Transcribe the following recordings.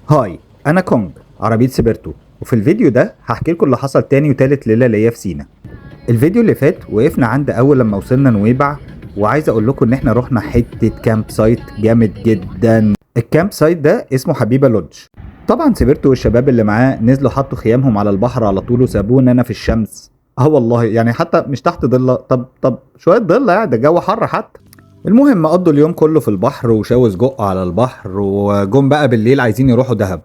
هاي، انا كونج عربية سبرتو. وفي الفيديو ده هحكي لكم اللي حصل تاني وتالت ليلة ليا في سينا. الفيديو اللي فات وقفنا عند اول لما وصلنا نويبع، وعايز اقول لكم ان احنا رحنا حتة كامب سايت جامد جدا. الكامب سايت ده اسمه حبيبة لودج. طبعا سبرتو والشباب اللي معاه نزلوا حطوا خيامهم على البحر على طول وسابونا انا في الشمس. اه والله يعني حتى مش تحت ضلة، طب شوية ضلة، يعني ده الجو حر حتى. المهم قضوا اليوم كله في البحر وشاو سجق على البحر، وجم بقى بالليل عايزين يروحوا دهب.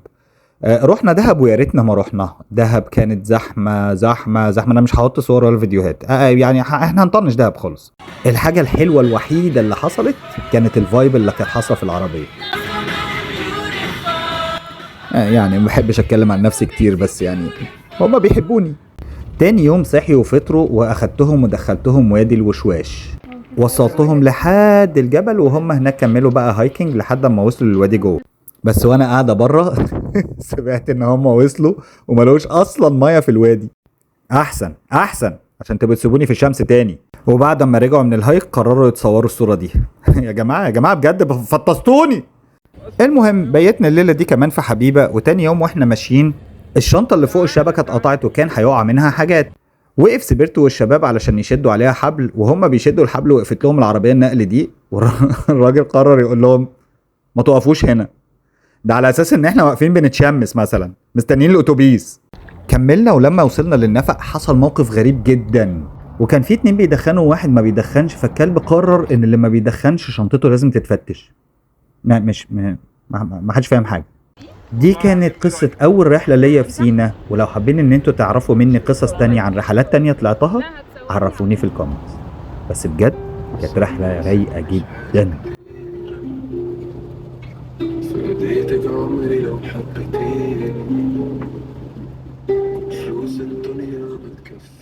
رحنا دهب ويا ريتنا ما رحنا دهب، كانت زحمه زحمه زحمه. انا مش هحط صور ولا فيديوهات، يعني احنا هنطنش دهب خالص. الحاجه الحلوه الوحيده اللي حصلت كانت الفايب اللي كانت حاصله في العربيه. يعني ما بحبش اتكلم عن نفسي كتير، بس يعني هما بيحبوني. تاني يوم صحي وفطروا واخدتهم ودخلتهم وادي الوشواش. وصلتهم لحد الجبل وهم هناك كملوا بقى هايكنج لحد ما وصلوا للوادي جوه. بس وانا قاعده بره سمعت ان هم وصلوا وملوش اصلا ميه في الوادي. احسن عشان تبقوا تسيبوني في الشمس تاني. وبعد ما رجعوا من الهايك قرروا يتصوروا الصوره دي. يا جماعه بجد فطستوني. المهم بيتنا الليله دي كمان في حبيبه، وتاني يوم واحنا ماشيين الشنطه اللي فوق الشبكه اتقطعت وكان هيقع منها حاجات. وقف سبرتو والشباب علشان يشدوا عليها حبل، وهم بيشدوا الحبل وقفت لهم العربيه النقل دي، والراجل قرر يقول لهم ما توقفوش هنا. ده على اساس ان احنا واقفين بنتشمس مثلا مستنيين الاتوبيس. كملنا ولما وصلنا للنفق حصل موقف غريب جدا. وكان في اتنين بيدخنوا وواحد ما بيدخنش، فالكلب قرر ان اللي ما بيدخنش شنطته لازم تتفتش. ما مش ما حدش فاهم حاجه. دي كانت قصة أول رحلة ليا في سينا، ولو حابين إن انتوا تعرفوا مني قصص تانية عن رحلات تانية طلعتها عرفوني في الكومنتس. بس بجد كانت رحلة رايقة جدا. فديتك عمري لو حبيتيني، فلوس الدنيا بتكفي.